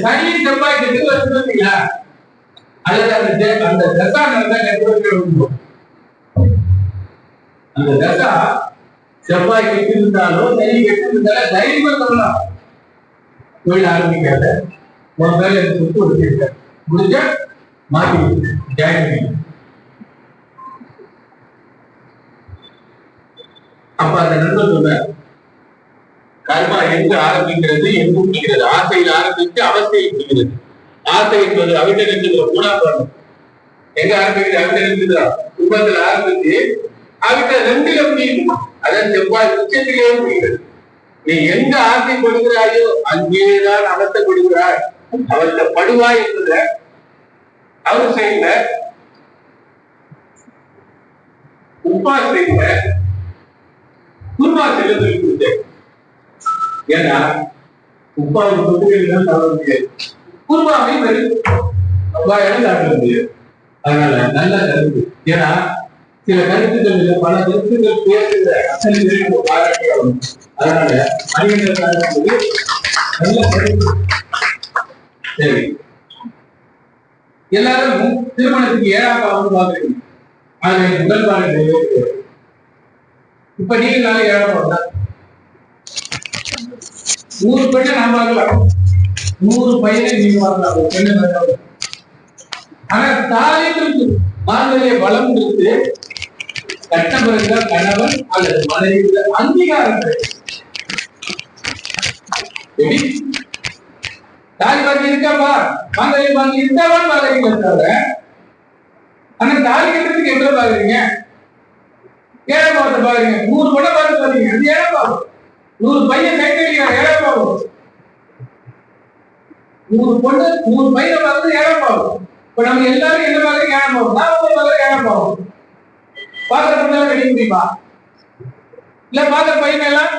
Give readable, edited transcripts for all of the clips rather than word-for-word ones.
சனி செவ்வாய் கெட்டு வச்சுருந்தீங்களா அல்லது அந்த தசா நடந்தா கெட்டு அந்த தசா செவ்வாய் கெட்டு இருந்தாலோ சனி கெட்டு இருந்தாலும் தைரியமா சொல்லலாம். தொழில் ஆரம்பிக்காத உன் மேல எனக்கு சொத்து வச்சிருக்க முடிஞ்ச மாற்றி ஜாயின். அப்ப அந்த நண்பர் சொல்ற கர்மா எங்கு ஆரம்பிக்கிறது எங்கு முடிகிறது? ஆசையில் ஆரம்பித்து அவஸ்தையில் முடிகிறது. ஆசை என்பது அவிட்டெழுத்துகிற மூணாம் எங்க ஆரம்பிக்கிறது? அவிட்டெழுத்துகிறா கும்பத்தில் ஆரம்பித்து அவிட்ட ரெண்டுல முடியும். அதான் செவ்வாய் உச்சத்திலே முடிகிறது. நீ எங்க ஆசைப்படுகிறாயோ அங்கேதான் அவஸ்தைப்படுகிறாய். அவஸ்தைப்படுவாய் என்பத அவர் செய்யல, உப்பா செய்யல, குருமா செல்ல சொல்லி கொடுத்தேன். ஏன்னா உப்பாவுக்கு தொகுதிகள் சாப்பிட முடியாது, குருமாவை வெறும் சாப்பிட முடியாது. அதனால நல்ல கருத்து. ஏன்னா சில கருத்துக்கள் பல கருத்துக்கள் பேசுகிற அசல் பாராட்டியாகும். அதனால அறிஞர் நல்ல கருத்து. சரி, எல்லாரும் திருமணத்துக்கு 7ஆம் பாவம் பாக்குறீங்க. அது முதல் பாடம். இப்ப நீங்க 7ஆம் பாவம் தான். 100 பெண்ணை நாம் பார்க்கலாம், 100 பையனை நீங்க பார்க்கலாம். பெண்ணு ஆனா தாலிக்கு மாங்கல்ய பலம் கொடுத்து கட்ட பிறந்த கணவன் அல்லது மனைவி அங்கீகாரம் தாலி பாக்கி இருக்காப்பா, மாங்கல்ய பாக்கி இருக்காவான்னு பாக்குறீங்க தவிர ஆனா தாலி கட்டுறதுக்கு எவ்வளவு பாக்குறீங்க? 7ஆம் பாவத்தை பாக்குறீங்க. 100 படம் பார்த்து பாக்குறீங்க, அது 7ஆம் பாவம். 100 பையன் கைத்தடிக்கிறார், 7ஆம் பாவம். 100 பொண்ணு 100 பையனை பார்த்து 7ஆம் பாவம். இப்ப நம்ம எல்லாரும் என்ன பாக்குறீங்க? 7ஆம் பாவம். நான் பாக்குற 7ஆம் பாவம். பாக்குற பொண்ணால கடிக்க முடியுமா? இல்ல பாக்குற பையன் எல்லாம்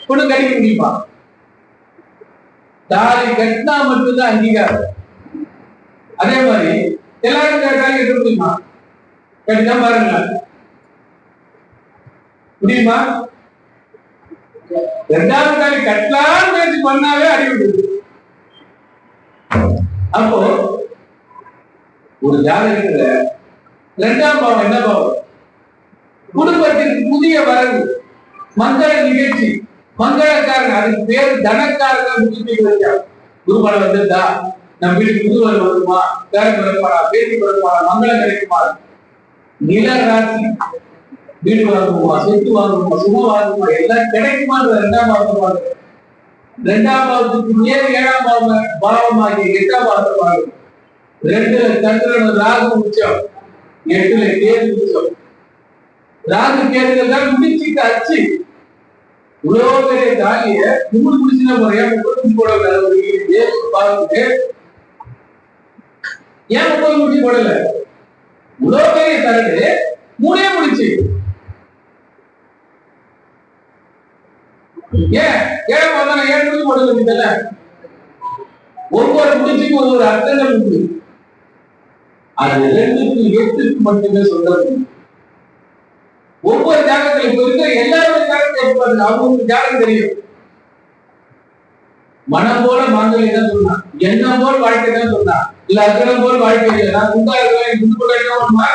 பொண்ணு கடிக்க முடியுமா? தாலி கட்டினா மட்டும்தான் அங்கீகாரம். அதே மாதிரி எல்லாரும் தாலி கட்ட முடியுமா? கட்டினா பாருங்க முடியுமா? 2வது தாலி கட்டலாம் முயற்சி பண்ணாலே அடிவிடுது. அப்போ ஒரு ஜாதகத்துல 2ஆம் பாவம் என்ன பாவம்? குடும்பத்திற்கு புதிய வரவு, மங்கள நிகழ்ச்சி, மங்களக்காரன். அதுக்கு பேரு தனக்காரன். குருமலை வந்துட்டா நம்ம வீட்டுக்கு புதுவரை வருமா, பேரன் பிறப்பானா, பேட்டி பிறப்பானா, மங்களம் கிடைக்குமா, நில ராசி, வீடு வாங்குமா, சொத்து வாங்குமா, சுகம் வாங்குமா, எல்லாம் கிடைக்குமான்னு 2ஆம் பாவத்தை பாருங்க. 2ஆம் பாவத்துக்கு மேல 7ஆம் பாவமாகிய 8ஆம் பாவத்தை பாருங்க. 2ல சந்திரன் ராகு உச்சம், 8ல கேது உச்சம். ராகு கேதுகள் தான் முடிச்சுட்டு அச்சு. இவ்வளவு பெரிய தாலிய 3 முடிச்சுனா முறையா 30 போட பாருங்க. ஏன் 30 முடிச்சு போடல? இவ்வளவு பெரிய தரடு 3 முடிச்சு. ஏன் 7ஆம் பாவம் 7 முடிச்சு போட வேண்டியதில்ல? ஒவ்வொரு முடிச்சுக்கு ஒவ்வொரு அர்த்தங்கள் உண்டு. அது 2க்கு 8க்கு மட்டுமே சொல்ல முடியும். ஒவ்வொரு ஜாதகத்தில் இப்ப இருக்கிற எல்லாருடைய ஜாதகத்தை அவங்களுக்கு ஜாதகம் தெரியும். மனம் போல மாங்கல்யம் தான் சொன்னா, எண்ணம் போல் வாழ்க்கை தான் சொன்னா, இல்ல அக்கறம் போல் வாழ்க்கை இல்லை. நான் குண்டா இருக்கிறேன், குண்டு போல இருக்கணுமா,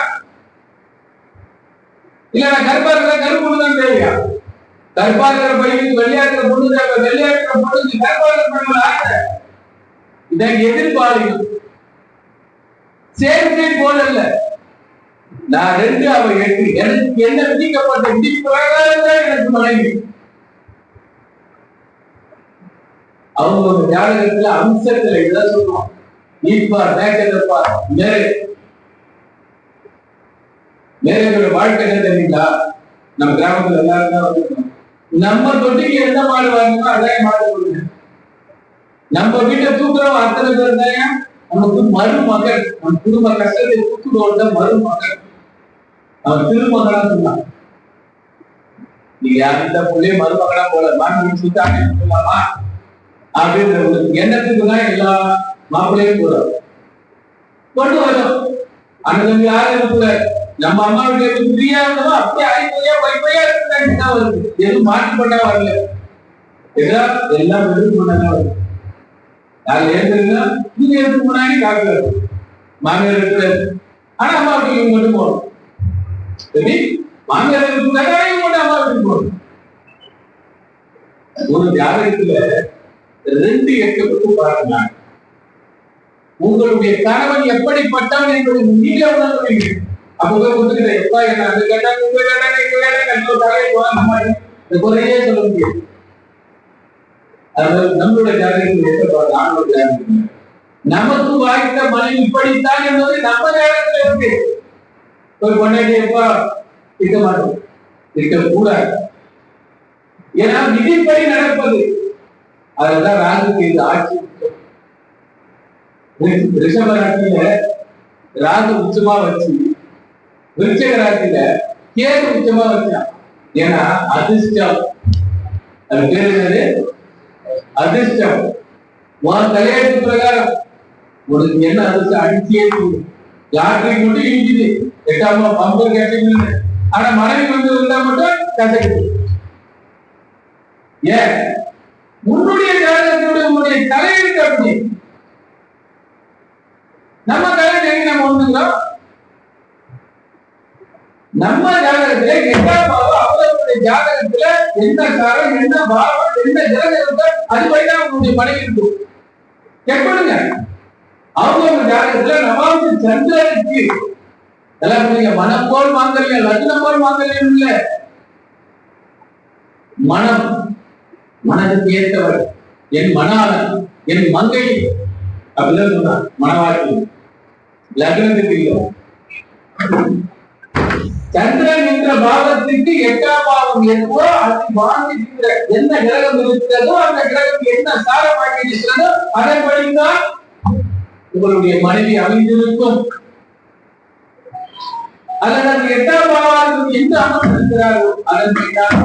இல்ல நான் கருப்பா இருக்கிறேன், கருப்பு தான் தேவையா? கருப்பா இருக்கிற பையனுக்கு வெள்ளையா இருக்கிற பொண்ணு தேவை, வெள்ளையா இருக்கிற பொண்ணுக்கு கருப்பா இருக்கிற ஆசை. இதான் எதிர்பாலிக்கும். சேர்க்கை போல இல்ல. நான் 2 அவ 8. எனக்கு என்ன விதிக்கப்பட்ட விதிப்பிரகாரம் தான் எனக்கு மனைவி. அவங்க ஜாதகத்துல அம்சத்துல இதெல்லாம் சொல்லுவான். நீப்பார் நேக்கப்பார் நேரங்களோட வாழ்க்கை என்ன தெரியுங்களா? நம்ம கிராமத்துல எல்லாரும் தான் வந்துருக்கோம். நம்ம தொட்டிக்கு எந்த மாடு வாங்கணுமோ அதான் மாடு கொடுங்க. நம்ம வீட்டை தூக்குறோம் அத்தனை பேர் தான் நமக்கு மருமகன். நம்ம குடும்ப கஷ்டத்தை தூக்குறோட மருமகன். அவன் திருமகனா சொன்னான். நீங்க யாருக்கிட்ட பிள்ளைய மருமகனா போல மாணவன் சுத்தாங்க சொல்லலாமா அப்படின்ற ஒரு எண்ணத்துக்குதான் எல்லா மாப்பிள்ளையும் போறாங்க. கொண்டு வரும் அண்ணன் யாரும் கூட நம்ம அம்மா வீட்டுல ஃப்ரீயா இருந்தோம், அப்படியே ஐப்பையா வைப்பையா இருந்தா வருது. எதுவும் மாற்றி பண்ணா வரல, எல்லாம் வெறும் பண்ணா வருது. யாரு ஏற்றுனா நீங்க எடுத்து முன்னாடி காக்குறாரு மாமியார் இருக்கிறாரு. ஆனா அம்மா வீட்டுக்கு இவங்க மட்டும் போகணும். சரி, மாமியார் இருக்கிறாரு இவங்க மட்டும் அம்மா வீட்டுக்கு போகணும். ஒரு ஜாதகத்துல 2 எட்டு பாருங்க. உங்களுடைய கணவன் எப்படிப்பட்டவன் என்பதை நீங்க உணர்வீங்க. அப்ப போய் ஒத்துக்கிட்ட எப்பா என்ன அது கேட்டாங்க இங்க கேட்டாங்க இங்க கேட்டாங்க தலையை போக இந்த குறையே சொல்ல முடியாது. அதாவது நம்மளுடைய ஜாதகத்தில் எப்படி ஆண்களுடைய ஜாதகத்தில் நமக்கு வாய்த்த மனைவி இப்படித்தான் என்பது நம்ம ஜாதகத்தில் இருக்கு. ஒரு பொண்ணாடி எப்பா இருக்க மாட்டோம், இருக்கக்கூடாது. ஏன்னா விதிப்படி நடப்பது. அதுதான் ராகுக்கு இது ஆட்சி. ரிஷப ராசியில ராகு உச்சமா வச்சு, விருச்சிக ராசியில கேது உச்சமா வச்சான். ஏன்னா அதிர்ஷ்டம், அது பேரு என்னது? அதிர்ஷ்டம். உன் தலையெழுத்து பிரகாரம் உனக்கு என்ன அதிர்ஷ்டம் அடிச்சே லாட்டரி மட்டும் இடிக்குது, 8ஆம் பம்பர் கேட்டீங்க. ஆனா மனைவி வந்து இருந்தா மட்டும் கசக்குது. ஏன்? உன்னுடைய ஜாதகத்தினுடைய உன்னுடைய தலையெழுத்து அப்படி. நம்ம தலையெழுத்து நம்ம ஒண்ணுங்களோம். நம்ம ஜாதகத்துல 8ஆம் பாவம் அவர்களுடைய ஜாதகத்துல என்ன காரம், என்ன பாவம், என்ன ஜாதகம் இருக்கோ அதுபடிதான் அவங்களுடைய மனைவி இருக்கும். எப்படிங்க அவங்க ஜாதகத்துல நவாம்ச சந்திரனுக்கு எல்லாம் மனம் போல் மாங்கல்யம், லக்னம் போல் மாங்கல்யம் இல்ல. மனம், மனதுக்கு ஏற்றவர், என் மணாளன், என் மங்கை அப்படிதான் சொன்னார். மனவாட்டி லக்னத்துக்கு இல்லை. சந்திரன் என்ற பாவத்திற்கு 8ஆம் பாவம் எதுவோ அது வாழ்ந்திருக்கிற என்ன கிரகம் இருக்கிறதோ அந்த கிரகம் என்ன சாரமாக இருக்கிறதோ அதன்படிதான் உங்களுடைய மனைவி அமைந்திருக்கும். அதனால் 8ஆம் பாவம் எந்த அமர்ந்திருக்கிறாரோ அதன்படிதான்.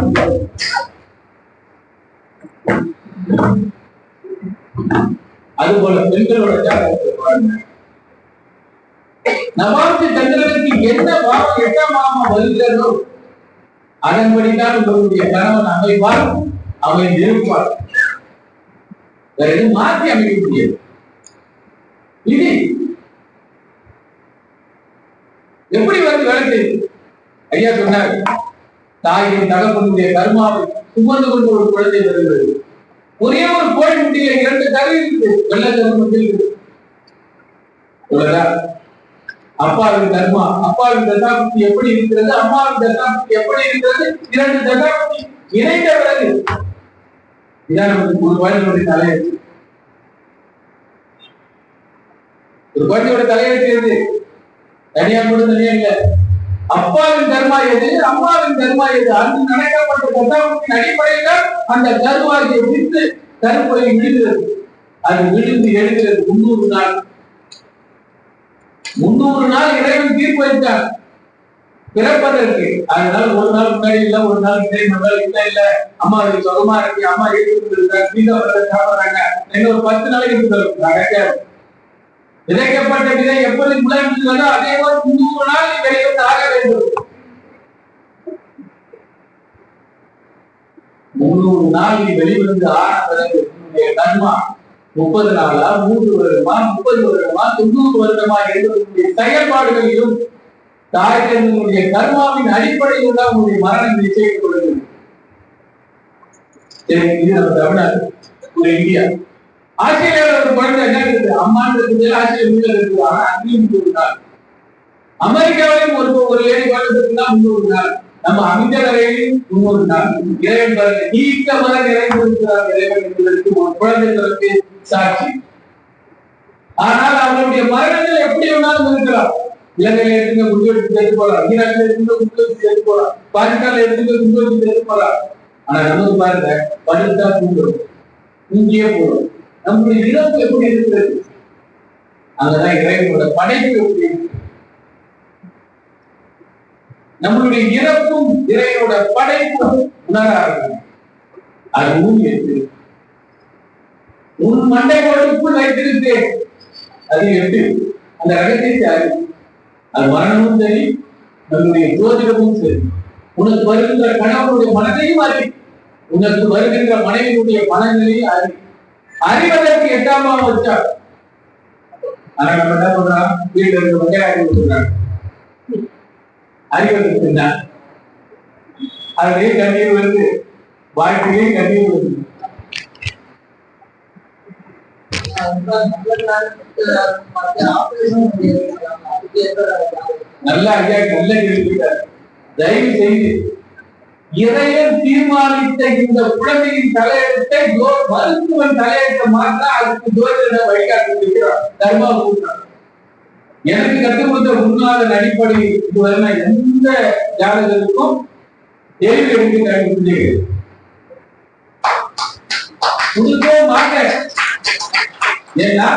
அதுபோல பெண்களோட ஜாதகத்தை பாருங்க. நவாம்ச சந்திரனுக்கு என்ன பாவம் 8ஆம் பாவம் வருகிறதோ அதன்படிதான் உங்களுடைய கணவன் அமைவார், அமைந்திருப்பார். வேற எதுவும் மாற்றி அமைக்க முடியாது. இது எப்படி வந்து வேலை செய்யுது? ஐயா சொன்னார், தாயின் தகப்பனுடைய கர்மாவை சுமந்து கொண்டு ஒரு குழந்தை வருகிறது. ஒரே ஒரு கோழி முட்டியில 2 கரு இருக்குது, வெள்ள கருமத்தில் இருக்குது. அப்பாவின் கர்மா, அப்பாவின் தசாபுத்தி எப்படி இருக்கிறது, அம்மாவின் தசாபுத்தி எப்படி இருக்கிறது, 2 தசாபுத்தி இணைந்த பிறகு இதான் நமக்கு ஒரு குழந்தையோட தலையெழுத்து. ஒரு குழந்தையோட தலையெழுத்து தனியா கூட தனியா இல்ல. அப்பாவின் கர்மா எது, அம்மாவின் கர்மா எது, அன்று நடக்கப்பட்ட தசாபுத்தின் அடிப்படையில அந்த கருவாகிய வித்து கருப்பை விழுகிறது. அது விழுந்து எழுகிறது 300 நாள். 300 நாள் இறைவன் தீர்ப்பு வைத்தார் பிறப்பதற்கு. அதனால ஒரு நாள் முன்னாடி இல்ல, ஒரு நாள் இறை மகள் இல்ல அம்மா சுகமா இருக்கு, அம்மா ஏற்று சாப்பிடுறாங்க, இன்னும் ஒரு 10 நாளைக்கு நடக்காது. விதைக்கப்பட்ட விதை எப்படி முளைக்கிறதோ அதே போல 300 நாள் வெளிவந்து ஆக வேண்டும். 300 நாள் வெளிவந்து ஆன பிறகு கர்மா 30 நாளா, 3 வருடமா, 30 வருடமா, 90 வருடமா என்பதற்குரிய செயல்பாடுகளிலும் தாய்களுடைய கர்மாவின் அடிப்படையில் தான் உங்களுடைய மரணம் நிச்சயிக்கப்படுகிறது. இது நம்ம தமிழ்நாடு, இந்தியா. ஆஸ்திரேலியாவில் ஒரு குழந்தை என்ன இருக்குது, அம்மான்றது ஆஸ்திரேலியா இருக்குது, ஆனா அங்கேயும் 300 நாள். அமெரிக்காவிலும் ஒரு லேடி குழந்தைன்னா 300 நாள். நம்ம அமைச்சரவையில் 300 நாள். இறைவன் பாருங்க, நீக்க வர நிறைந்திருக்கிறார் இறைவன் என்பதற்கு ஒரு குழந்தைகளுக்கு சாட்சி. ஆனால் அவருடைய மரணங்கள் எப்படி வேணாலும் இருக்கிறார். இலங்கையில எடுத்துங்க குண்டுவெடிப்பு சேர்த்து போறார், ஈராக்ல எடுத்துங்க குண்டுவெடிப்பு சேர்த்து போறார், பாகிஸ்தான்ல எடுத்துங்க குண்டுவெடிப்பு சேர்த்து போறார். ஆனா நமக்கு பாருங்க, படுத்தா தூங்குறோம், தூங்கியே போறோம். நம்முடைய இறப்பு எப்படி இருக்கிறது? அங்கதான் இறைவனோட படைப்பு எப்படி இருக்கு. நம்மளுடைய இறப்பும் இறைவனோட படைப்பும் உணராது. அதுவும் எட்டு உன் மண்டை கோட்டுக்குள் வைத்திருக்கிறேன். அது எட்டு அந்த ரகசியத்தை அறிவு. அது மரணமும் சரி, நம்முடைய ஜோதிடமும் சரி. உனக்கு வருகின்ற கணவனுடைய மனதையும் அறிவு, உனக்கு வருகின்ற மனைவியுடைய மனநிலையும் அறிவு. அறிவதற்கு 8ஆம் பாவம் வச்சார். ஆனா நம்ம என்ன பண்றோம்? வீட்டுல இருக்க வெங்காயம் கொடுக்குறாங்க. அறிவதற்கு என்ன? அதுலயே கண்ணீர் வருது, வாழ்க்கையிலே கண்ணீர் வருது. நல்ல ஐயா, நல்ல கேள்விட்டார். தயவு செய்து இறைவன் தீர்மானித்த இந்த குழந்தையின் தலையெழுத்தை மருத்துவன் தலையெழுத்த மாற்ற அதுக்கு ஜோதிட வழிகாட்டு இருக்கிறார். தர்மா கூட்டார். எனக்கு கற்றுக் கொடுத்த உண்ணாத அடிப்படை இதுவரை எந்த ஜாதகருக்கும் தேர்வு எடுத்து கண்டுபிடிச்சீங்க கொடுக்கவே மாட்டேன். ஏன்னா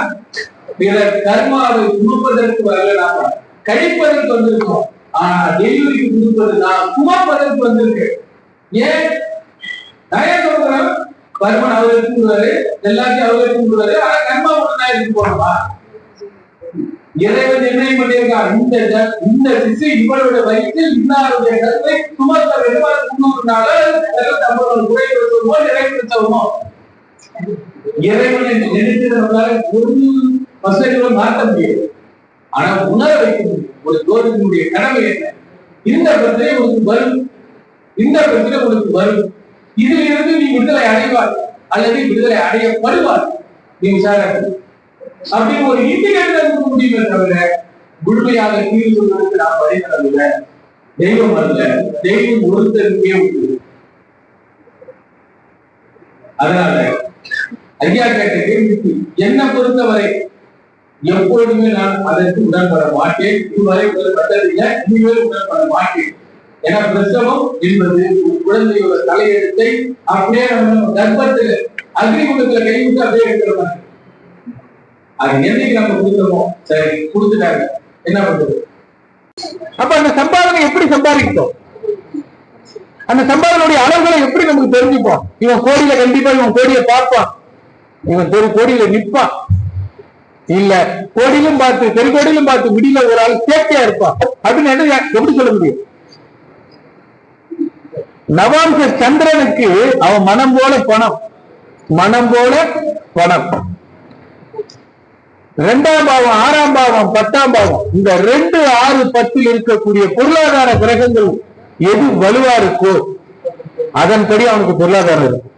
பிறர் கர்மாவை சுமப்பதற்கு வரல, நாம கழிப்பதற்கு வந்திருக்கோம். ஆனா டெலிவரிக்கு கொடுப்பது நான் சுமப்பதற்கு வந்திருக்கேன். ஏன் நான் ஏன் சொல்றேன்? கர்மன் அவர் எடுத்துருவாரு, எல்லாத்தையும் அவர் எடுத்துருவாரு. ஆனா கர்மா ஒண்ணு நான் எடுத்து போனோமா? இறைவன் நிர்ணயம் பண்ணியிருக்கான். இந்த திசை இவருடைய வயிற்றில் இன்னாருடைய கருத்தை சுமத்த வேண்டும். 300 நாள் குறைப்படுத்தவோ நிறைவேற்றவோ இறைவனை நினைத்தவர்களால் ஒரு வசதிகளை மாற்ற முடியாது. ஆனா உணர வைக்க முடியும். ஒரு ஜோதிடனுடைய கடமை என்ன? இந்த பிரச்சனை உனக்கு வரும், இந்த பிரச்சனை உனக்கு வரும். இதில் இருந்து நீ விடுதலை அடைவார் அல்லது விடுதலை அடையப்படுவார். நீ விசாரணை அப்படின்னு ஒரு இண்டிகேட்டர் கொடுக்க முடியுமே தவிர முழுமையாக தீர்வு சொல்வதற்கு நாம் படிக்கிறதில்ல. தெய்வம் அல்ல, தெய்வம் ஒருத்தருக்கே உண்டு. அதனால ஐயா கேட்ட கேள்விக்கு என்ன பொறுத்தவரை எப்பொழுதுமே நான் அதற்கு உடன்பட மாட்டேன். இதுவரை உடன்பட்டதில்லை, இனிமேல் உடன்பட மாட்டேன். ஏன்னா பிரசவம் என்பது ஒரு குழந்தையோட தலையெழுத்தை அப்படியே நம்ம கர்ப்பத்தில் அக்னிகுண்டத்துல கைவிட்டு அப்படியே எடுக்கிறோம். அது என்னைக்கு நம்ம கொடுக்கிறோமோ சரி, கொடுத்துட்டாங்க, என்ன பண்றது? அப்ப அந்த சம்பாதனை எப்படி சம்பாதிக்கிறோம்? அந்த சம்பாதனுடைய அளவுகளை எப்படி நமக்கு தெரிஞ்சுப்போம்? இவன் கோடியில கண்டிப்பா இவன் கோடியை பார்ப்பான், இவன் கோடியில நிற்பான். இல்ல கோடியிலும் பார்த்து தெருக்கோடியிலும் பார்த்து முடியல ஒரு ஆள் சேஃப்டியா இருப்பான் அப்படின்னு எப்படி சொல்ல முடியும்? நவாம்ச சந்திரனுக்கு அவன் மனம் போல பணம், மனம் போல பணம். 2ஆம் பாவம், 6ஆம் பாவம், 10ஆம் பாவம், இந்த 2, 6, 10 இருக்கக்கூடிய பொருளாதார கிரகங்கள் எது வலுவா இருக்கோ அதன்படி அவனுக்கு பொருளாதாரம் இருக்கும்.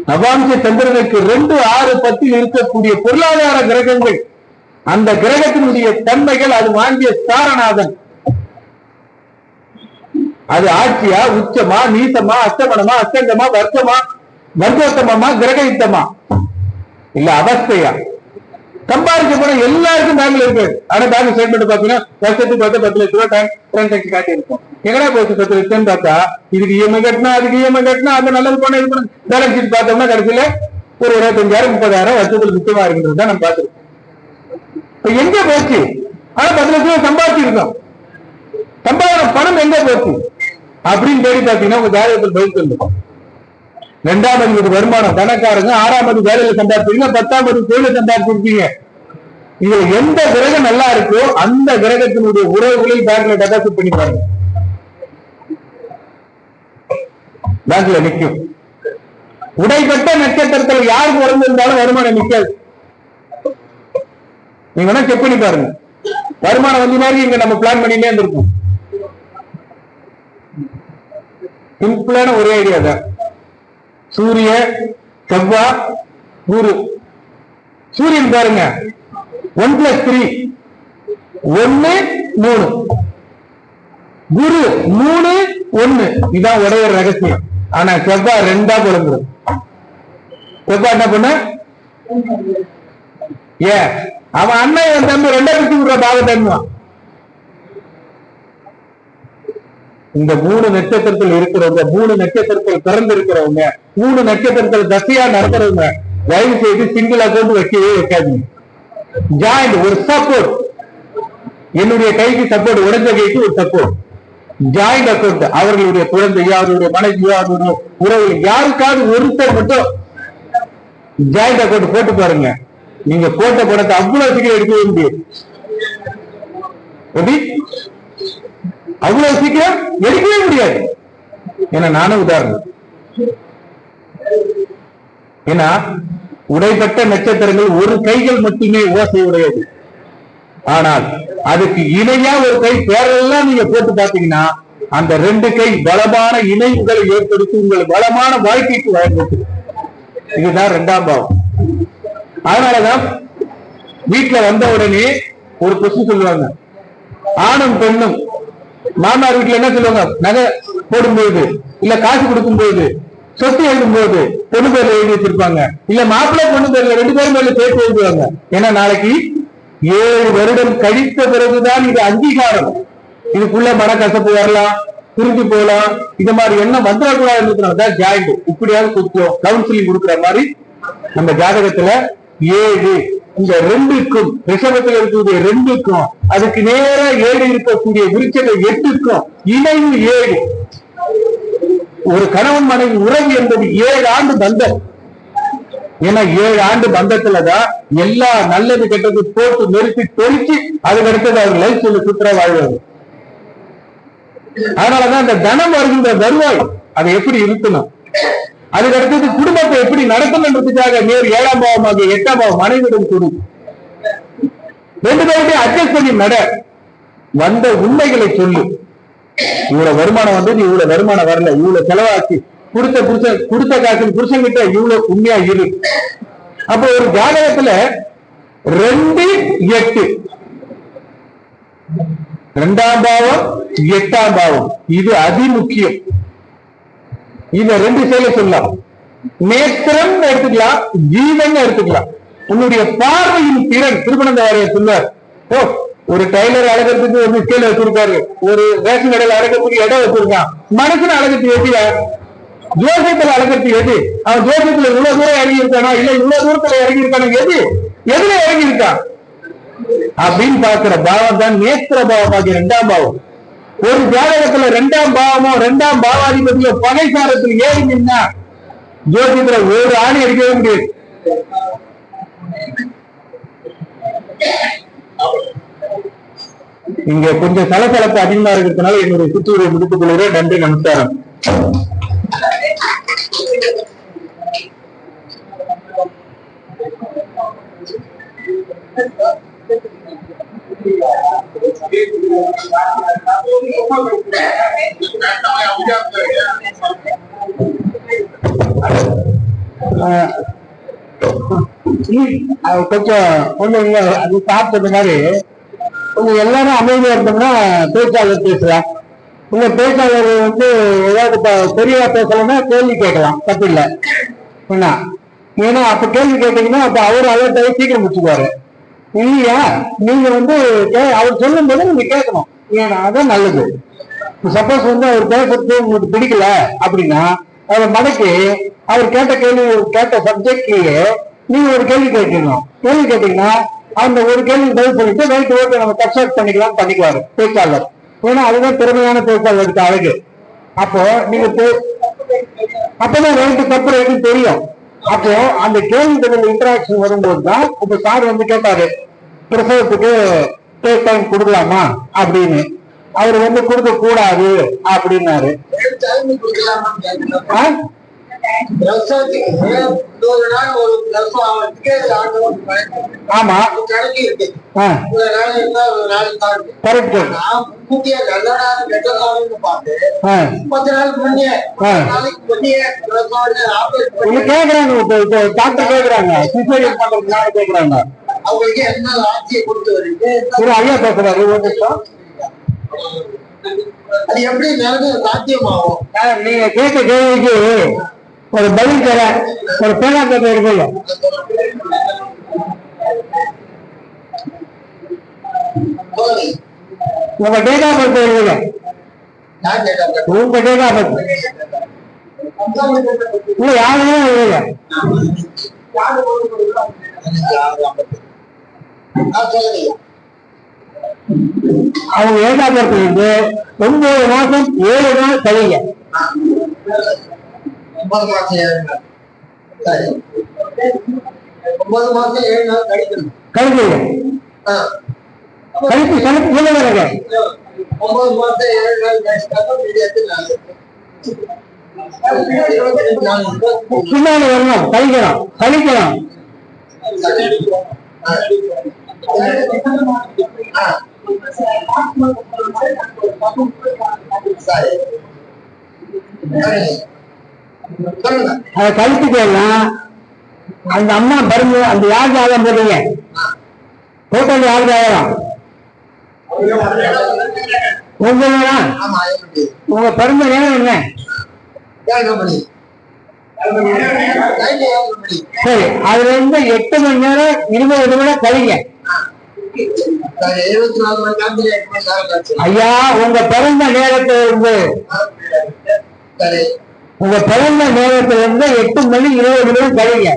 நவாம்ச சந்திரனுக்கு 2, 6, 10 இருக்கக்கூடிய பொருளாதார கிரகங்கள், அந்த கிரகத்தினுடைய தன்மைகள், அது வாங்கிய சாரநாதன், அது ஆட்சியா, உச்சமா, நீசமா, அஸ்தமனமா, அஸ்தங்கமா, வர்க்கமா, வர்க்கோத்தமமா, கிரகயுத்தமா, இல்ல அவஸ்தையா, சம்பாதிக்க போன எல்லாருக்கும் பேங்க்ல இருக்கு. ஆனா பேங்க் ஸ்டேட்மெண்ட் பாத்தீங்கன்னா வருஷத்துக்கு 10 லட்சம் ரூபாய் டிரான்சாக்சன் காட்டி இருக்கும். எங்கடா போச்சு 10 லட்சம் பார்த்தா இதுக்கு இஎம்ஐ கட்டினா, அதுக்கு இஎம்ஐ கட்டினா, அந்த நல்லது பண்ண இது பண்ண பேலன்ஸ் ஷீட் பார்த்தோம்னா கடைசியில ஒரு 25,000 30,000 வருஷத்துல மிச்சமா இருக்குன்றது தான் நம்ம பார்த்துருக்கோம். இப்ப எங்க போச்சு? ஆனா 10 லட்சம் ரூபாய் சம்பாதிச்சிருக்கோம். சம்பாதின பணம் எங்க போச்சு அப்படின்னு தேடி பாத்தீங்கன்னா உங்க ஜாதகத்தில் பதில் சொல்லுவோம். 2ஆம் அதிபதி வருமானம் தனக்காரங்க, 6ஆம் அதிபதி வேலையில சம்பாதிச்சிருக்கீங்க, 10ஆம் அதிபதி தொழில சம்பாதிச்சிருக்கீங்க. இதுல எந்த கிரகம் நல்லா இருக்கோ அந்த கிரகத்தினுடைய உறவுகளை பேங்க்ல டெபாசிட் பண்ணி பாருங்க, பேங்க்ல நிற்கும். உடைப்பட்ட நட்சத்திரத்தில் யாருக்கு உறந்திருந்தாலும் வருமானம் நிற்காது. நீங்க வேணா செக் பண்ணி பாருங்க. வருமானம் வந்து மாதிரி இங்க நம்ம பிளான் பண்ணிட்டே இருந்திருக்கோம். சிம்பிளான ஒரே ஐடியா தான். சூரிய, செவ்வாய், குரு. சூரியன் பாருங்க 1+3 1 3, குரு 3 1, இதான் உடைய ரகசியம். ஆனா செவ்வாய் 2ஆ பிறந்துடும். செவ்வாய் என்ன பண்ண ஏன் அவன் அண்ணன் தம்பி 2 பிரிச்சு விடுற பாகத்தான். இந்த 3 நட்சத்திரத்தில் இருக்கிறவங்க, 3 நட்சத்திரத்தில் பிறந்து இருக்கிறவங்க, 3 நட்சத்திரத்தில் தசையா நடக்கிறவங்க தயவு செய்து சிங்கிள் அக்கௌண்ட் வைக்கவே வைக்காதீங்க. ஜாயிண்ட், ஒரு சப்போர்ட், என்னுடைய கைக்கு சப்போர்ட், உடஞ்ச கைக்கு ஒரு சப்போர்ட், ஜாயிண்ட் அக்கௌண்ட். அவர்களுடைய குழந்தையோ, அவருடைய மனைவியோ, அவருடைய உறவு யாருக்காவது ஒருத்தர் மட்டும் ஜாயிண்ட் அக்கௌண்ட் போட்டு பாருங்க. நீங்க போட்ட பணத்தை அவ்வளவு சீக்கிரம் எடுக்கவே முடியாது. அவ்வளவு சீக்கிரம் எடுக்கவே முடியாது. ஏன்னா நானும் உதாரணம். ஏன்னா உடைப்பட்ட நட்சத்திரங்கள் ஒரு கைகள் மட்டுமே ஓசை உடையது. ஆனால் அதுக்கு இணையா ஒரு கை பேரெல்லாம் நீங்க போட்டு பாத்தீங்கன்னா அந்த 2 கை பலமான இணைவுகளை ஏற்படுத்தி உங்கள் பலமான வாழ்க்கைக்கு வழங்குது. இதுதான் 2ஆம் பாவம். அதனாலதான் வீட்டுல வந்த உடனே ஒரு கொஸ்டின் சொல்லுவாங்க. ஆணும் பெண்ணும் மாமனார் வீட்டுல என்ன சொல்லுவாங்க? நகை போடும்போது இல்ல காசு கொடுக்கும் போது சொத்து எழுதும் போது பொண்ணு பேர்ல எழுதி வச்சிருப்பாங்க. இல்ல மாப்பிள்ளை பொண்ணு பேர்ல 2 பேரும் மேல சேர்த்து எழுதுவாங்க. ஏன்னா நாளைக்கு 7 வருடம் கழித்த பிறகுதான் இது அங்கீகாரம். இதுக்குள்ள மனக்கசப்பு வரலாம், திரும்பி போகலாம், இந்த மாதிரி எண்ணம் வந்துடக்கூடாது. ஜாயிண்ட் இப்படியாவது கொஞ்சம் கவுன்சிலிங் கொடுக்குற மாதிரி நம்ம ஜாதகத்துல 7 இந்த 2க்கும் ரிஷபத்தில் இருக்கக்கூடிய 2க்கும் அதுக்கு நேர 7 இருக்கக்கூடிய விருச்சக 8க்கும் இணைவு 7. ஒரு கணவன் மனைவி உறவு என்பது 7 ஆண்டு பந்தம். ஏன்னா 7 ஆண்டு பந்தத்துலதான் எல்லா நல்லது கெட்டது போட்டு நெருப்பி தொழிச்சு அதுக்கு அடுத்தது அவர் லைஃப் சொல்லி சுற்றுலா வாழ்வாரு. அதனாலதான் அந்த தனம் வருகின்ற வருவாய் அதை எப்படி இருக்கணும், அதுக்கு அடுத்தது குடும்பத்தை எப்படி நடத்தணுன்றதுக்காக நேர் 7ஆம் பாவமாக 8ஆம் பாவம் மனைவிடம் கொடு 2 பேருமே அட்ஜஸ்ட் பண்ணி நட. வந்த உண்மைகளை சொல்லு. இவ்வளவு வருமானம் வந்தது, இவ்வளவு வருமானம் வரல, இவ்வளவு செலவாச்சு, கொடுத்த காசு புருஷன் கிட்ட இவ்வளவு உண்மையா இரு. அப்ப ஒரு ஜாதகத்துல 2, 8 2ஆம் பாவம் 8ஆம் பாவம் இது அதிமுக்கியம். இத 2 செயலை சொல்லலாம். நேத்திரம் எடுத்துக்கலாம், ஜீவன் எடுத்துக்கலாம். உன்னுடைய பார்வையின் திறன். திருமணம் சொல்லுவார், ஓ ஒரு டைலர் அழகிறதுக்கு ஒரு ஸ்கேல் வச்சிருக்காரு, ஒரு ரேஷன் கடையில் அழகிறதுக்கு இடம் வச்சிருக்கான். மனசுல அழகத்து எது? ஜோசியத்துல அழகத்து எது? அவன் ஜோசியத்துல இவ்வளவு தூரம் இறங்கி இருக்கானா இல்ல இவ்வளவு தூரத்துல இறங்கி இருக்கானு எதுல இறங்கி இருக்கான் அப்படின்னு பாக்குற பாவம் தான் நேத்திர பாவம் ஆகிய 2ஆம் பாவம். ஒரு ஜாதகத்துல 2ஆம் பாவமோ 2ஆம் பாவாதிபதியோ பகை சாரத்தில் ஏறி நின்னா ஜோசியத்துல ஒரு ஆணி எடுக்கவே முடியாது. இங்க கொஞ்சம் சலசலப்பு அதிகமா இருக்கிறதுனால என்னுடைய சுற்றுரை முடித்துக் கொள்கிறேன். நன்றி, நமஸ்காரம். கொஞ்சம் அது சாப்பிட்டது மாதிரி கொஞ்சம் எல்லாரும் அமைதியா இருந்தோம்னா பேச்சாளர் பேசலாம். உங்க பேச்சாளர் ஏதாவது பெரியவா பேசலன்னா கேள்வி கேட்கலாம், தப்பு இல்லை. ஏன்னா அப்ப கேள்வி கேட்டீங்கன்னா அப்ப அவரு அலர்ட்டாக சீக்கிரம் முடிச்சுக்குவாரு. இல்லையா நீங்க அவர் சொல்லும் போது நீங்க கேட்கணும். ஏன்னா அதான் நல்லது. சப்போஸ் அவர் பேசுறது உங்களுக்கு பிடிக்கல அப்படின்னா அவரை மடக்கி அவர் கேட்ட சப்ஜெக்ட்லயே நீங்க ஒரு கேள்வி கேட்கணும். கேள்வி கேட்டீங்கன்னா அந்த ஒரு கேள்வி பதில் சொல்லிட்டு ரைட் ஓகே நம்ம கன்சல்ட் பண்ணிக்குவாரு பேச்சாளர். ஏன்னா அதுதான் திறமையான பேச்சாளருக்கு அழகு. அப்போ நீங்க அப்பதான் ரைட்டு தப்பு ரைட்டு தெரியும். அப்போ அந்த கேள்வி பதில் இன்டராக்ஷன் வரும்போது தான் இப்ப சார் கேட்டாரு பிரசவத்துக்கு டேக் டைம் கொடுக்கலாமா அப்படின்னு. அவர் கொடுக்க கூடாது அப்படின்னாரு. ஆமா கரெக்ட். கேக்குறாங்க டாக்டர் கேக்குறாங்க சிசேரியன் பண்றதுனால கேக்குறாங்க. அவங்களுக்கு என்ன ஆட்சியை கொடுத்து வருது ஐயா பேசுறாரு. ஒரு நிமிஷம், அது எப்படி சாத்தியமாகும்? நீங்க கேட்ட கேள்விக்கு ஒரு பதில் தர ஒரு பேனா பேப்பர் இருக்குல்ல, உங்க டேட்டா பர்த் இருக்குல்ல, உங்க டேட்டா பர்த் இல்ல யாருமே இல்ல. அவங்க டேட்டா பர்த் 9 மாசம் 7 நாள் கழிங்க. 9 மாசம் 7 நாள் கழிக்கணும். கழிப்பு சமைப்பு சொல்லுங்க. 9 மாசம் 7 நாள் கழிச்சாலும் பின்னாடி வரணும், கழிக்கணும் கழிக்கணும். அதை கழிச்சுட்டேன்னா அந்த அம்மா பருந்து அந்த யார் ஜாதகம் போடுறீங்க, டோட்டல் யார் ஜாதகம் உங்க பிறந்த நேரம் என்ன? சரி, அதுல இருந்து 8 மணி நேரம் 20 நிமிடம் கழிங்க. ஐயா, உங்க பிறந்த நேரத்திலிருந்து 8 மணி 20 நிமிடம் கழிங்க.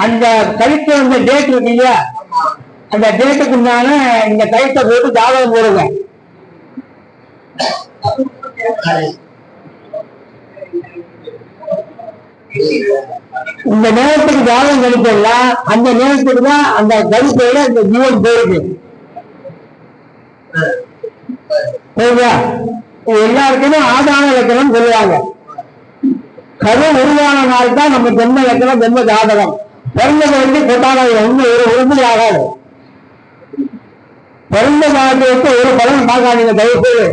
அந்த கழிக்க வந்த டேட் இருக்கு இல்லையா, அந்த டேட்டுக்கு உண்டான இந்த கழித்த போட்டு ஜாதகம் போடுங்க. இந்த நேரத்துக்கு ஜாதகம் கழிப்பா அந்த நேரத்துக்கு தான் அந்த கழிப்பையில இந்த ஜீவன் போயிருக்கு. எல்லாருக்குமே ஆதான இலக்கணம் சொல்லுவாங்க. கரு உருவான நாள் தான் நம்ம ஜென்ம இலக்கணம், ஜென்ம ஜாதகம். பிறந்தது வந்து கொட்டாத ஒண்ணு ஒரு உறுதி ஆகாது. பிறந்த ஜாதகத்துக்கு ஒரு பலன் பார்க்காதீங்க தயவுசெய்து.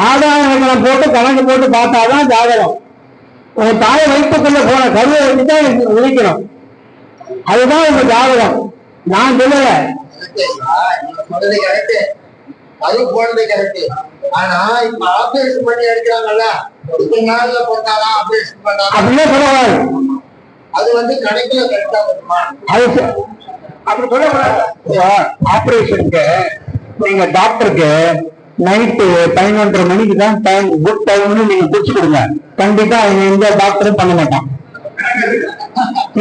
ஆதான இலக்கணம் போட்டு கணக்கு போட்டு பார்த்தாதான் ஜாதகம். உங்க தாயை வயிற்றுக்குள்ள போன கருவை வச்சுதான் உழைக்கணும். அதுதான் உங்க ஜாதகம். நான் சொல்லல, அது போனது கரெக்ட். ஆனா இப்ப ஆபரேஷன் பண்ணி எடுக்கிறாங்கல்ல, 10 நாள்ல போட்டாலும் ஆபரேஷன் பண்ணாலும் அப்படியே சொல்லக்கூடாது. அது வந்து கணக்குல கரெக்டா வருமா? அது அப்படி சொல்லக்கூடாது. ஆபரேஷனுக்கு நீங்க டாக்டருக்கு நைட்டு 11:30 மணிக்கு தான் டைம், குட் டைம்னு நீங்க பிடிச்சு கொடுங்க. கண்டிப்பா அவங்க எந்த டாக்டரும் பண்ண மாட்டான்.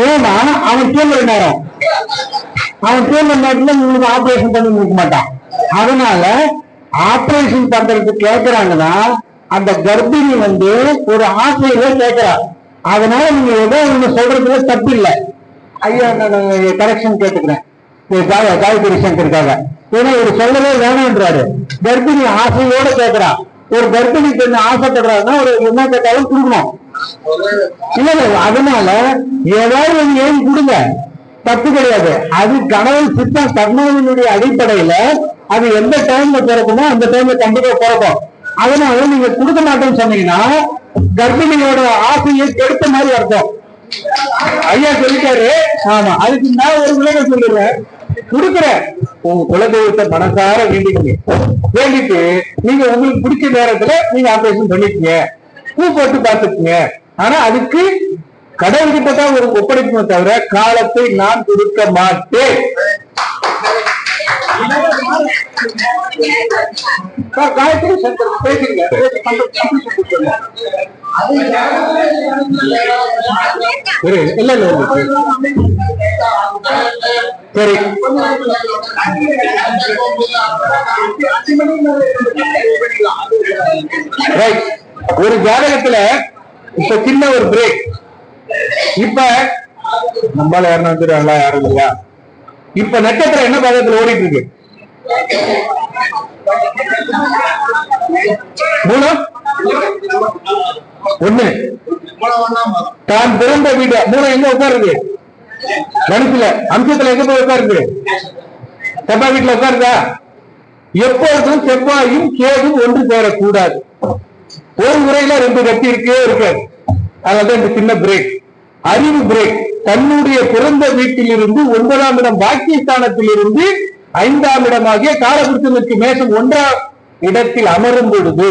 ஏன்னா அவன் தூங்குற நேரம், அவன் தூங்குற நேரத்துல உங்களுக்கு ஆபரேஷன் பண்ணி கொடுக்க மாட்டான். அதனால ஆபரேஷன் பண்றதுக்கு கேட்கிறாங்கன்னா அந்த கர்ப்பிணி வந்து ஒரு ஆசையில கேட்கிறா. அதனால நீங்க ஏதோ ஒண்ணு சொல்றதுல தப்பு இல்லை. ஐயா, நான் கரெக்ஷன் கேட்டுக்கிறேன் காய்கறி சங்கருக்காக. ஏன்னா ஒரு சொல்லவே வேணும்ன்றாரு. கர்ப்பிணி ஆசையோட கேட்கிறா. ஒரு கர்ப்பிணி பெண்ணு ஆசைப்படுறாருன்னா ஒரு என்ன கேட்டாலும் கொடுக்கணும். இல்ல, அதனால ஏதாவது ஒண்ணு ஏன் கொடுங்க, தப்பு கிடையாது. அது கணவன் சித்தம் கர்ணவனுடைய அடிப்படையில அது எந்த டைம்ல பிறக்குமோ அந்த டைம்ல கண்டிப்பா பிறக்கும். அதனால நீங்க கொடுக்க மாட்டேன்னு சொன்னீங்கன்னா கர்ப்பிணியோட ஆசையை கெடுத்த மாதிரி அர்த்தம். ஐயா சொல்லிட்டாரு. ஆமா, அதுக்கு நான் ஒரு விளக்கம் சொல்லிடுறேன். கொடுக்குறேன், உங்க குலதெய்வத்தை மனசார வேண்டிட்டு நீங்க உங்களுக்கு பிடிச்ச நேரத்துல நீங்க ஆபரேஷன் பண்ணிக்கீங்க, பூ போட்டு பார்த்துக்குங்க. ஆனா அதுக்கு கடவுள்கிட்ட தான் ஒரு ஒப்படைக்குமே தவிர காலத்தை நான் கொடுக்க மாட்டேன். காயத்ரி சங்கர் பேசுங்க. இல்ல இல்ல சரி, ஒரு ஜாதகத்துல இப்ப சின்ன ஒரு பிரேக். இப்ப நம்மளால யாரும் வந்துடுறாங்களா? யாரும் இல்லையா? இப்ப நட்சத்திரம் என்ன பாதத்துல ஓடிட்டு இருக்கு? 3 1 தான் பிறந்த வீடு 3 எங்க உட்காருது? கணிப்புல அம்சத்துல எங்க போய் உட்காருது? செவ்வாய் வீட்டுல உட்காருதா? எப்பொழுதும் செவ்வாயும் கேதும் ஒன்று சேரக்கூடாது. ஒரு முறையில 2 கட்டி இருக்கே இருக்காது. அதனால இந்த சின்ன பிரேக், அறிவு பிரேக். தன்னுடைய பிறந்த வீட்டிலிருந்து 9ஆம் இடம் பாக்கியஸ்தானத்தில் இருந்து 5ஆம் இடமாகிய காலபுருஷனுக்கு மேசம் 1ஆம் இடத்தில் அமரும் பொழுது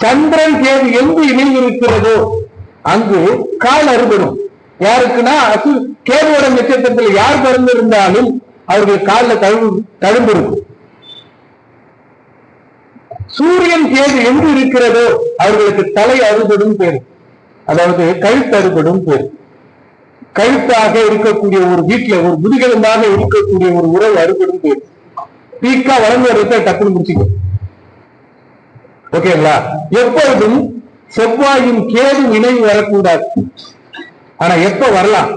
சந்திரன் கேது எங்கு இணைந்து இருக்கிறதோ அங்கு கால் அறுபடும். யாருக்குன்னா கேதுவோட நட்சத்திரத்தில் யார் பிறந்திருந்தாலும் அவர்கள் காலில் தழும்பு இருக்கும். சூரியன் கேது எங்கு இருக்கிறதோ அவர்களுக்கு தலை அறுபடும் பேரு, அதாவது கழுத்து அறுபடும் பேரு. கழுத்தாக இருக்கக்கூடிய ஒரு வீட்டுல ஒரு முதுகெலும்பாக இருக்கக்கூடிய ஒரு உறவு அறுபடும் பேரு. பீக்கா வளர்ந்து வரத்தை டக்குனு முடிச்சுக்கும். ஓகேங்களா? எப்பொழுதும் செவ்வாயும் கேதும் இணைவு வரக்கூடாது. ஆனா எப்ப வரலாம்?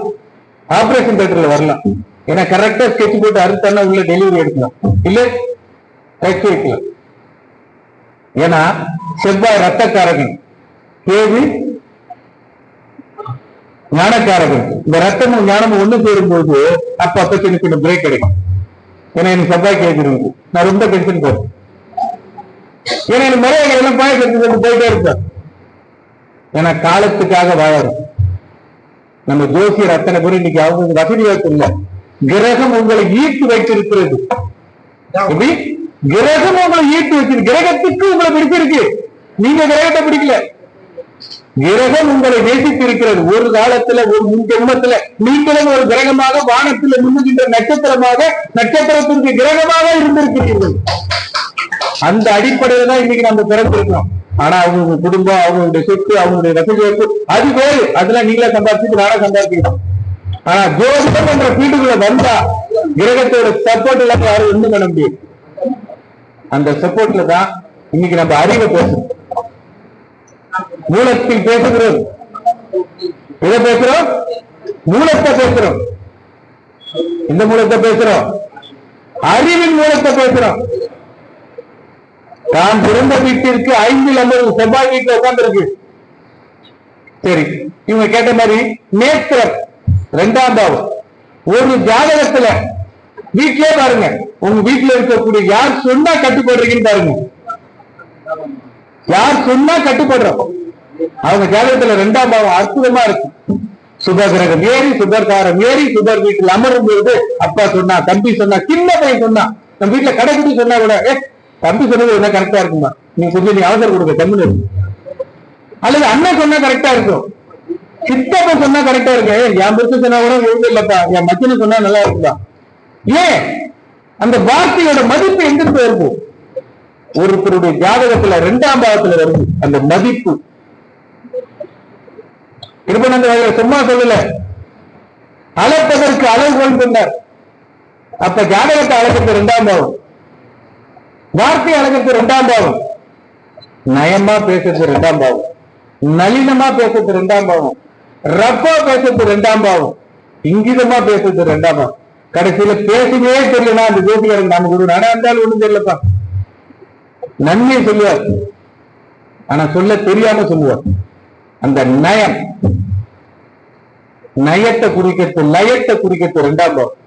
ஆபரேஷன் தியேட்டர்ல வரலாம். ஏன்னா கரெக்டா ஸ்கெட்ச் போட்டு அறுத்தானா உள்ள டெலிவரி எடுக்கலாம், இல்ல தைச்சு வைக்கலாம். ஏன்னா செவ்வாய் ரத்தக்காரகன், கேது ஞானக்காரகன். இந்த ரத்தமும் ஞானமும் ஒண்ணு சேரும்போது அப்ப சின்ன சின்ன பிரேக் கிடைக்கும். ஏன்னா எனக்கு செவ்வாய் கேட்கிறது, நான் ரொம்ப டென்ஷன் போறேன். ஏன்னா எனக்கு மரியாதை எல்லாம் பாயசத்துக்கு போயிட்டே இருப்பேன். ஏன்னா காலத்துக்காக வாழறோம். நம்ம ஜோசியர் அத்தனை பேர் இன்னைக்கு அவங்க வசதி வாய்ப்பு இல்லை. கிரகம் உங்களை ஈர்த்து வைத்திருக்கிறது. கிரகம் உங்களை ஈர்த்து வச்சிருக்கு. கிரகத்துக்கு உங்களை பிடிச்சிருக்கு, நீங்க கிரகத்தை பிடிக்கல. கிரகம் உங்களை நேசித்து இருக்கிறது. ஒரு காலத்துல ஒரு முன் ஜென்மத்துல நீங்களும் ஒரு கிரகமாக வானத்தில் மின்னுகின்ற நட்சத்திரமாக, நட்சத்திரத்திற்கு கிரகமாக இருந்திருக்கிறீர்கள். அந்த அடிப்படையில தான் இன்னைக்கு நம்ம பிறந்திருக்கிறோம். ஆனா அவங்க குடும்பம், அவங்களுடைய சொத்து, அவங்களுடைய வசதி வாய்ப்பு அது வேறு. அதெல்லாம் நீங்களே சம்பாதிச்சுட்டு நானே சம்பாதிக்கணும். ஆனா ஜோதிடம் என்ற ஃபீல்டுக்குள்ள வந்தா கிரகத்தோட சப்போர்ட் இல்லாம யாரும் ஒண்ணும் பண்ண முடியும். அந்த சப்போர்ட்ல தான் இன்னைக்கு நம்ம அறிவை பேசுறோம், மூலத்தில் பேசுகிறோம். எதை பேசுறோம்? மூலத்தை பேசுறோம். இந்த மூலத்தை பேசுறோம், அறிவின் மூலத்தை பேசுறோம். தான் பிறந்த வீட்டிற்கு 5 அமர்வு செவ்வாய் வீட்டுல உட்கார்ந்து இருக்கு. சரி, இவங்க கேட்ட மாதிரி நேத்திரம் 2ஆம் பாவம். ஒரு ஜாதகத்துல வீட்டிலே பாருங்க, உங்க வீட்டுல இருக்கக்கூடிய யார் சொன்னா கட்டுப்படுறீங்கன்னு பாருங்க. யார் சொன்னா கட்டுப்படுறோம் அவங்க ஜாதகத்துல 2ஆம் பாவம் அற்புதமா இருக்கு. சுபகிரகம் ஏறி, சுபர்காரம் ஏறி, சுபர் வீட்டுல அமரும் பொழுது அப்பா சொன்னா, தம்பி சொன்னா, சின்ன பையன் சொன்னா, நம்ம வீட்டுல கடைக்குட்டி சொன்னா கூட தம்பி சொன்னது என்ன கரெக்டா இருக்குமா, நீ கொஞ்சம் நீ அவசரம் கொடுக்க தமிழ் இருக்கு. அல்லது அண்ணன் சொன்னா கரெக்டா இருக்கும், சித்தப்ப சொன்னா கரெக்டா இருக்கு, என் புருஷன் சொன்னா கூட ஒழுங்கு இல்லப்பா, என் மச்சனை சொன்னா நல்லா இருக்குதா. ஏன்? அந்த வார்த்தையோட மதிப்பு எங்கிருந்து வருது? ஒருத்தருடைய ஜாதகத்துல 2ஆம் பாவத்துல வருது அந்த மதிப்பு. இருபது சும்மா சொல்லல, அளப்பதற்கு அளவுகோல் சொன்னார். அப்ப ஜாதகத்தை அளக்கிறது 2ஆம் பாவம், வார்த்தை அளக்கிறது 2ஆம் பாவம், நயமா பேசுறது 2ஆம் பாவம், நளினமா பேசுறது 2ஆம் பாவம், ரப்பா பேசுறது 2ஆம் பாவம், இங்கிதமா பேசுறது 2ஆம் பாவம். கடைசியில பேசவே தெரியலனா அந்த ஜோதிகாரன் நாம குரு நடந்தாலும் ஒண்ணும் தெரியலப்பா, நன்மையை சொல்லுவார், ஆனா சொல்ல தெரியாம சொல்லுவார். அந்த நயம், நயத்தை குறிக்கிறது, லயத்தை குறிக்கிறது 2ஆம் பாவம்.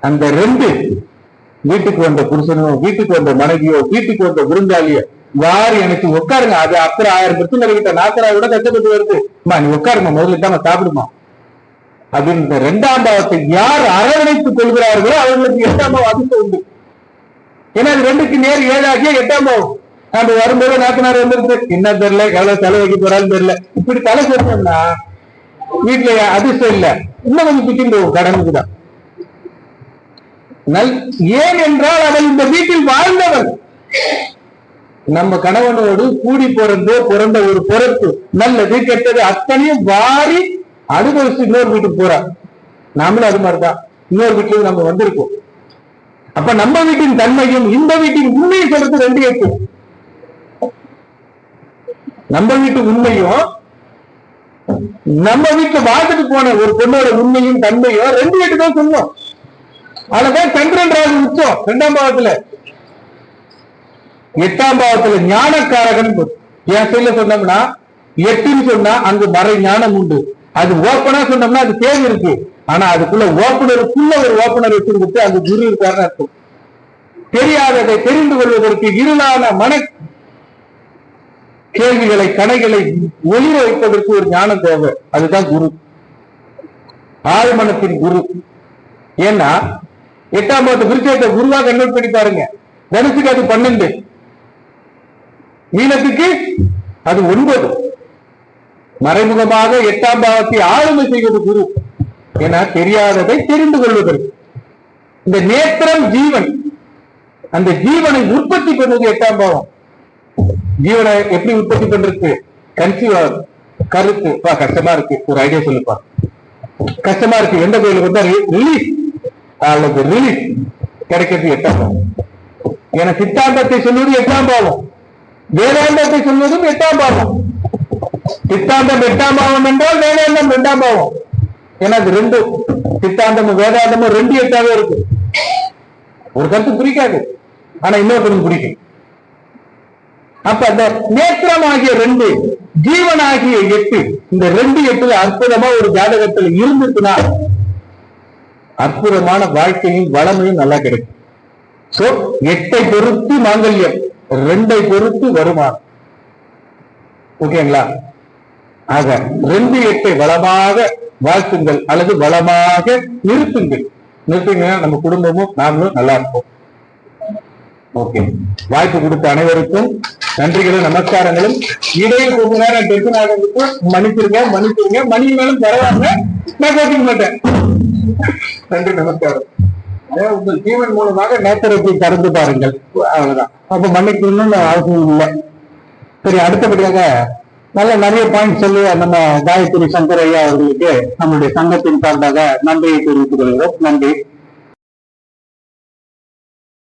அந்த 2 வீட்டுக்கு வந்த புருஷனோ, வீட்டுக்கு வந்த மனைவியோ, வீட்டுக்கு வந்த விருந்தாளியோ வாரி எனக்கு உட்காருங்க, அது அப்புறம் 1000 பிரச்சனை கிட்ட நாக்கரா விட கஷ்டப்பட்டு வருது, நீ உட்காருமா, முதல்ல தான் சாப்பிடுமா அப்படின்னு 2ஆம் பாவத்தை யார் அரவணைத்துக் கொள்கிறார்களோ அவர்களுக்கு 8ஆம் பாவம் அதிர்ஷ்டம் உண்டு. ஏன்னா அது 2க்கு நேர் 7 ஆகிய 8ஆம் பாவம். நம்ம வரும்போது நாத்தனார் வந்துருக்கு, என்ன தெரியல, எவ்வளவு தலை வைக்க போறான்னு தெரியல, இப்படி தலை சொன்னோம்னா வீட்டுல அதிர்ஷ்டம் இல்ல, இன்னும் கொஞ்சம் பிடிக்கும் போகும் கடனுக்கு தான். ஏன் என்றால் அவள் இந்த வீட்டில் வாழ்ந்தவள். நம்ம கணவனோடு கூடி பிறந்த ஒரு பொறுப்பு, நல்லது கெட்டது அத்தனையும் வாரி அனுபவிச்சு இன்னொரு வீட்டுக்கு போறார். நாமளும் அது மாதிரிதான் இன்னொரு வீட்டுல நம்ம வந்திருக்கோம். அப்ப நம்ம வீட்டின் தன்மையும் இந்த வீட்டின் உண்மையும் சொல்றது 2 8. நம்ம வீட்டு உண்மையும் நம்ம வீட்டுல வாழ்ந்துட்டு போன ஒரு பொண்ணோட உண்மையும் தன்மையும் 2 8 தான் சொல்லுவோம். அதுதான் சந்திரன் ராகு உச்சம் 2ஆம் பாவத்துல. 8ஆம் பாவத்துல ஞானக்காரகன். என் சொல்ல சொன்னோம்னா 8ன்னு சொன்னா அங்கு மறை ஞானம் உண்டு. அது ஓப்பனா சொன்னோம்னா அது தேவை இருக்கு, ஆனா அதுக்குள்ள ஓப்பனருக்குள்ள ஒரு ஓப்பனர் வச்சிருக்கு, அந்த குரு இருக்காருன்னு அர்த்தம். தெரியாததை தெரிந்து கொள்வதற்கு இருளான மன கேள்விகளை, கணைகளை ஒளிர வைப்பதற்கு ஒரு ஞானம் தேவை, அதுதான் குரு, ஆழ்மனத்தின் குரு. ஏன்னா 8ஆம் பாவத்தை விருச்சத்தை குருவா கன்வெர்ட் பண்ணி பாருங்க. தனுசுக்கு அது 12, மீனத்துக்கு அது 9. மறைமுகமாக 8ஆம் பாவத்தை ஆளுமை செய்வது குரு. ஏன்னா தெரியாததை தெரிந்து கொள்வதற்கு. இந்த நேத்திரம் ஜீவன், அந்த ஜீவனை உற்பத்தி பண்ணுவது 8ஆம் பாவம். ஜீவனை எப்படி உற்பத்தி பண்றது? கன்சீவ் ஆகும். கருத்து கஷ்டமா இருக்கு, ஒரு ஐடியா சொல்லுப்பா, கஷ்டமா இருக்கு, எந்த கோயிலுக்கு வந்தா ரிலீஸ் அல்லது ரிலீஸ் கிடைக்கிறது 8ஆம் பாவம். ஏன்னா சித்தாந்தத்தை சொல்வது 8ஆம் பாவம், வேதாந்தத்தை சொல்வதும் 8ஆம் பாவம். சித்தாந்தம் 8ஆம் பாவம் என்றால் வேதாந்தம் 2ஆம் பாவம். ஏன்னா அது ரெண்டும் சித்தாந்தமும் வேதாந்தமும் 2 8ஆவே இருக்கு. ஒரு கருத்து பிடிக்காது, ஆனா இன்னொருத்தருக்கு பிடிக்கும். அப்ப அந்த நேத்திரம் ஆகிய 2, ஜீவன் ஆகிய 8, இந்த 2 8 அற்புதமா ஒரு ஜாதகத்தில் இருந்துச்சுன்னா அற்புதமான வாழ்க்கையும் வளமையும் நல்லா கிடைக்கும். சோ 8ஐ பொறுத்து மாங்கல்யம், 2ஐ பொறுத்து வருமானம். ஓகேங்களா? ஆக 2 8ஐ வளமாக வாழ்த்துங்கள் அல்லது வளமாக நிறுத்துங்கள். நிறுத்திங்கன்னா நம்ம குடும்பமும் நாமளும் நல்லா இருப்போம். ஓகே, வாய்ப்பு கொடுத்த அனைவருக்கும் நன்றிகளும் நமஸ்காரங்களும். இடையில் கொஞ்ச நேரம் டென்ஷன் ஆகிறதுக்கு மன்னிச்சிருங்க. மணி மேலும் பரவாயில்ல, நான் கோச்சிக்க மாட்டேன். நன்றி, நமஸ்காரம். உங்கள் ஜீவன் மூலமாக நேத்திரத்தை திறந்து பாருங்கள், அவ்வளவுதான். அப்ப மன்னிக்கணும்னு அவசியம் இல்லை. சரி, அடுத்தபடியாக நிறைய பாயிண்ட் சொல்லி நம்ம காயத்ரி சங்கர் ஐயா அவர்களுக்கு நம்முடைய சங்கத்தின் சார்பாக நன்றியை தெரிவித்துக் கொள்கிறோம். நன்றி.